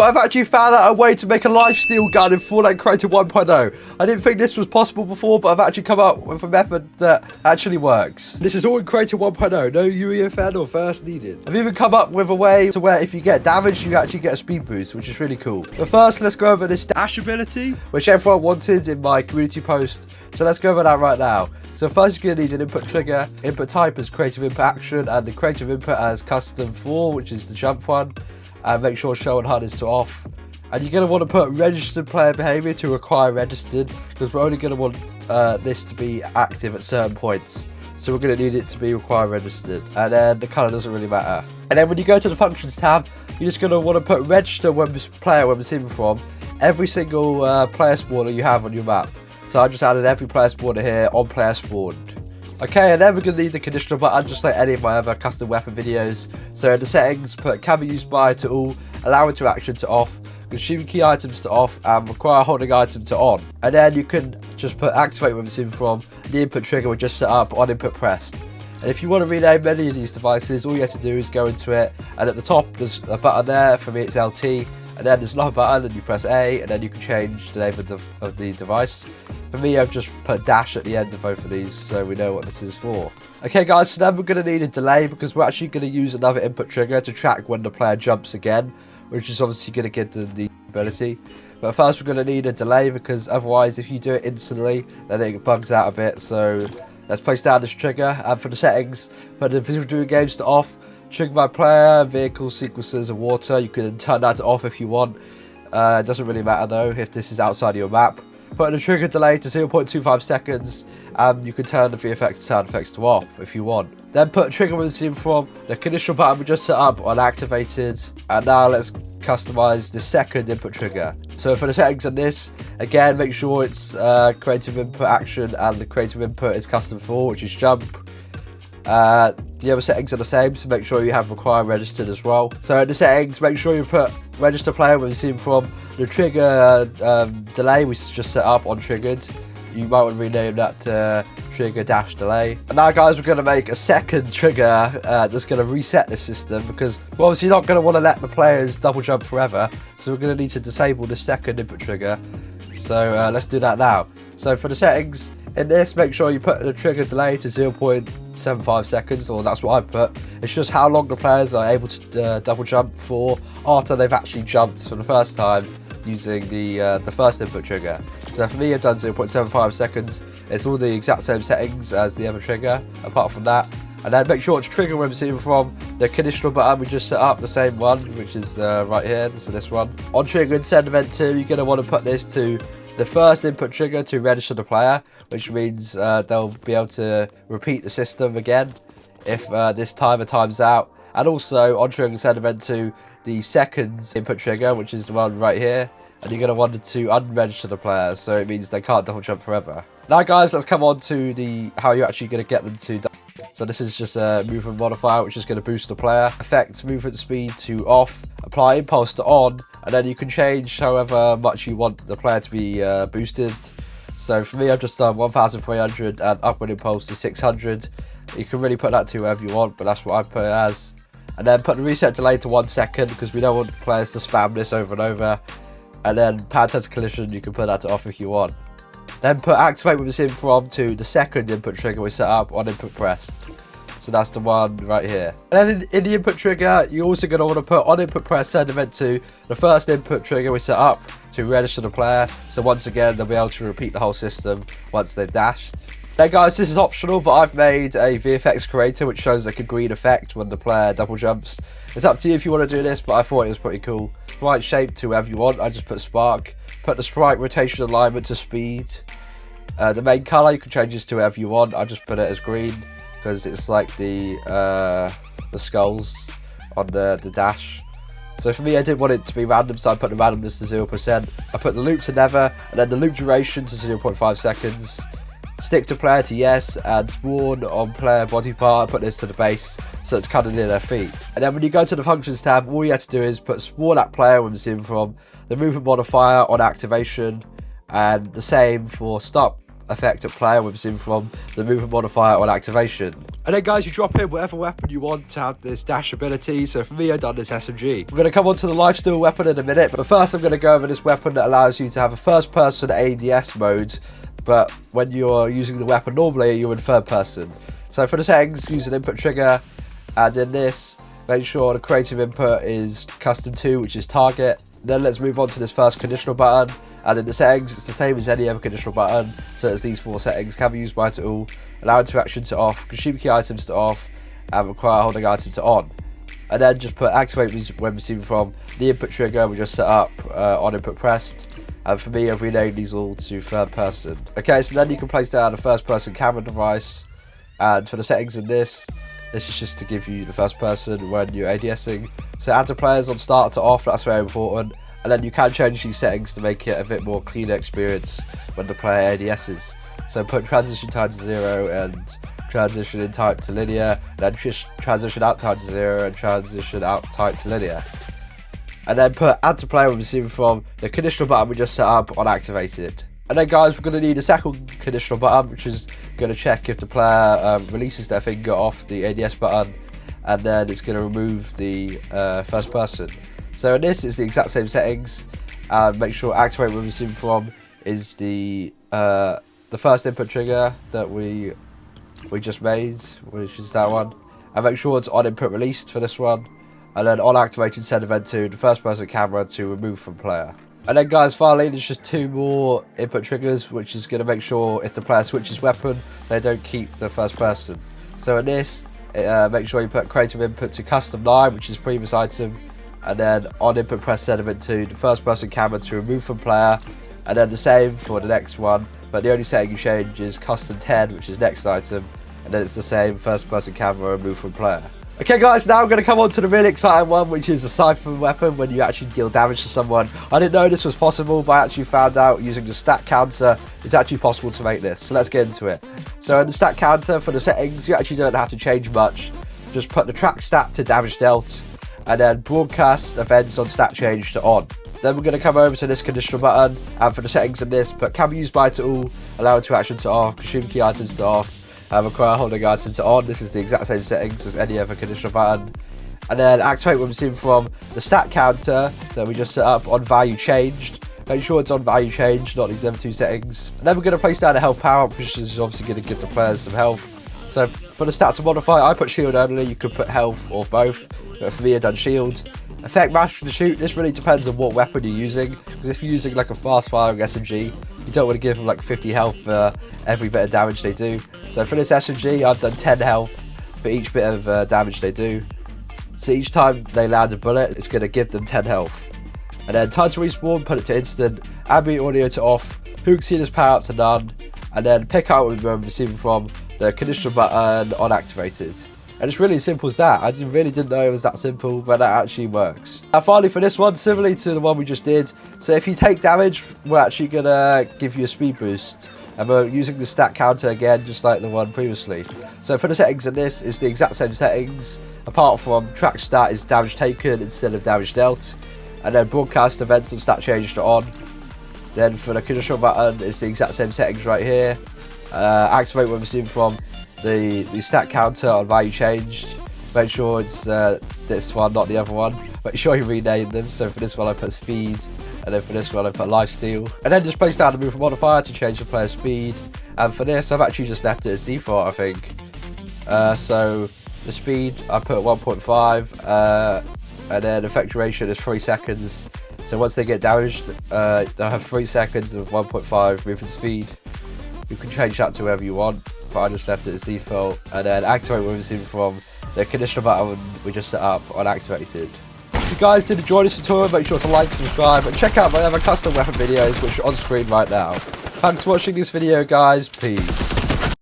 But I've actually found out a way to make a lifesteal gun in Fortnite Creative 1.0. I didn't think this was possible before, but I've actually come up with a method that actually works. This is all in Creative 1.0, no UEFN or first needed. I've even come up with a way to where if you get damaged, you actually get a speed boost, which is really cool. But first, let's go over this dash ability, which everyone wanted in my community post. So let's go over that right now. So first you're going to need an input trigger, input type as creative input action, and the creative input as custom 4, which is the jump one. And make sure show and HUD is to off. And you're going to want to put registered player behavior to require registered, because we're only going to want this to be active at certain points. So we're going to need it to be require registered. And then the color doesn't really matter. And then when you go to the functions tab, you're just going to want to put register when player when receiving from every single player spawner you have on your map. So I just added every player spawner here on player spawned. Okay, and then we're going to need the conditional button, just like any of my other custom weapon videos. So in the settings, put can be used by to all, allow interaction to off, consume key items to off, and require holding item to on. And then you can just put activate when receiving from the input trigger we just set up on input pressed. And if you want to rename any of these devices, all you have to do is go into it, and at the top there's a button there. For me it's LT, and then there's another button, and you press A, and then you can change the name of the device. For me, I've just put dash at the end of both of these, so we know what this is for. Okay guys, so then we're going to need a delay, because we're actually going to use another input trigger to track when the player jumps again, which is obviously going to get the ability. But first we're going to need a delay, because otherwise if you do it instantly, then it bugs out a bit. So let's place down this trigger, and for the settings, put the visual during games to off, trigger by player, vehicles, sequences, and water. You can turn that to off if you want. It doesn't really matter though if this is outside of your map. Put the trigger delay to 0.25 seconds, and you can turn the VFX and sound effects to off if you want. Then put trigger when seen from the conditional button we just set up on activated. And now let's customize the second input trigger. So for the settings on this, again make sure it's creative input action, and the creative input is custom 4, which is jump. The other settings are the same, so make sure you have require registered as well. So in the settings, make sure you put register player when seen from the trigger delay we just set up on triggered. You might want to rename that to trigger dash delay. And now guys, we're going to make a second trigger that's going to reset the system, because we're obviously not going to want to let the players double jump forever. So we're going to need to disable the second input trigger. So let's do that now. So for the settings, in this, make sure you put the trigger delay to 0.75 seconds, or that's what I put. It's just how long the players are able to double jump for after they've actually jumped for the first time using the first input trigger. So for me, I've done 0.75 seconds. It's all the exact same settings as the other trigger, apart from that. And then make sure it's trigger when receiving from the conditional button we just set up, the same one, which is right here, so this one. On trigger and send event 2, you're going to want to put this to the first input trigger to register the player, which means they'll be able to repeat the system again if this timer times out. And also on trigger and send event 2, the second input trigger, which is the one right here, and you're going to want it to unregister the player, so it means they can't double jump forever. Now guys, let's come on to how you're actually going to get them to. So this is just a movement modifier, which is going to boost the player. Affect movement speed to off, apply impulse to on, and then you can change however much you want the player to be boosted. So for me, I've just done 1300 and upward impulse to 600. You can really put that to whatever you want, but that's what I put it as. And then put the reset delay to 1 second, because we don't want players to spam this over and over. And then pound test collision, you can put that to off if you want. Then put activate when receiving from to the second input trigger we set up on input pressed. So that's the one right here. And then in the input trigger, you're also going to want to put on input press send event to the first input trigger we set up to register the player. So once again, they'll be able to repeat the whole system once they've dashed. Then guys, this is optional, but I've made a VFX creator which shows like a green effect when the player double jumps. It's up to you if you want to do this, but I thought it was pretty cool. Sprite shape to whatever you want. I just put spark. Put the sprite rotation alignment to speed. The main color, you can change this to whatever you want. I just put it as green, because it's like the skulls on the dash. So for me, I didn't want it to be random, so I put the randomness to 0%. I put the loop to never, and then the loop duration to 0.5 seconds. Stick to player to yes, and spawn on player body part. I put this to the base, so it's kind of near their feet. And then when you go to the functions tab, all you have to do is put spawn at player when seen from the movement modifier on activation, and the same for stop effect at player when seen from the movement modifier on activation. And then guys, you drop in whatever weapon you want to have this dash ability. So for me, I've done this SMG. We're going to come on to the lifesteal weapon in a minute, but first I'm going to go over this weapon that allows you to have a first person ADS mode, but when you're using the weapon normally, you're in third person. So for the settings, use an input trigger, and in this, make sure the creative input is custom 2, which is target. Then let's move on to this first conditional button, and in the settings, it's the same as any other conditional button. So it's these 4 settings: can be used by to all, allow interaction to off, consume key items to off, and require holding item to on. And then just put activate when receiving from the input trigger. We just set up on input pressed. And for me, I've renamed these all to third person. Okay, so then you can place down a first person camera device. And for the settings in this is just to give you the first person when you're ADSing. So add to players on start to off, that's very important. And then you can change these settings to make it a bit more cleaner experience when the player ADSs. So put transition time to 0 and transition in type to linear, and then just transition out type to 0 and transition out type to linear. And then put add to player when receiving from the conditional button we just set up on activated. And then guys, we're going to need a second conditional button, which is going to check if the player releases their finger off the ADS button, and then it's going to remove the first person. So in this, it's the exact same settings, and make sure activate when receiving from is the first input trigger that we just made, which is that one, and make sure it's on input released for this one, and then on activated set event to the first person camera to remove from player. And then guys, finally, there's just 2 more input triggers, which is going to make sure if the player switches weapon, they don't keep the first person. So in this, make sure you put creative input to custom 9, which is previous item, and then on input press set event to the first person camera to remove from player, and then the same for the next one, but the only setting you change is custom 10, which is next item, and then it's the same first person camera remove from player. Okay guys, now I'm going to come on to the really exciting one, which is a siphon weapon when you actually deal damage to someone. I didn't know this was possible, but I actually found out using the stat counter it's actually possible to make this. So let's get into it. So in the stat counter for the settings, you actually don't have to change much. Just put the track stat to damage dealt, and then broadcast events on stat change to on. Then we're going to come over to this conditional button, and for the settings in this, put can be used by to all, allow interaction to off, consume key items to off, require holding item to on. This is the exact same settings as any other conditional button. And then activate when receiving from the stat counter that we just set up on value changed. Make sure it's on value changed, not these other 2 settings. And then we're going to place down a health power up, which is obviously going to give the players some health. So for the stat to modify, I put shield only. You could put health or both, but for me I've done shield. Effect match for the shoot, this really depends on what weapon you're using, because if you're using like a fast firing SMG, you don't want to give them like 50 health for every bit of damage they do. So for this SMG, I've done 10 health for each bit of damage they do. So each time they land a bullet, it's going to give them 10 health. And then time to respawn, put it to instant, ambient audio to off, who can see this power up to none, and then pick out when we're receiving from the conditional button on activated. And it's really as simple as that. I really didn't know it was that simple, but that actually works. And finally for this one, similarly to the one we just did, so if you take damage, we're actually going to give you a speed boost. And we're using the stat counter again, just like the one previously. So for the settings in this, it's the exact same settings, apart from track stat is damage taken instead of damage dealt. And then broadcast events and stat change to on. Then for the conditional button, it's the exact same settings right here. Activate when receiving from the stat counter on value changed. Make sure it's this one, not the other one. Make sure you rename them. So for this one I put speed, and then for this one I put lifesteal. And then just place down the move modifier to change the player's speed. And for this I've actually just left it as default, I think. So the speed I put 1.5, and then effect duration is 3 seconds. So once they get damaged, they'll have 3 seconds of 1.5 movement speed. You can change that to wherever you want, but I just left it as default. And then activate when receiving from the conditional button we just set up on activated. If you guys did enjoy this tutorial, make sure to like, subscribe, and check out my other custom weapon videos which are on screen right now. Thanks for watching this video guys, peace.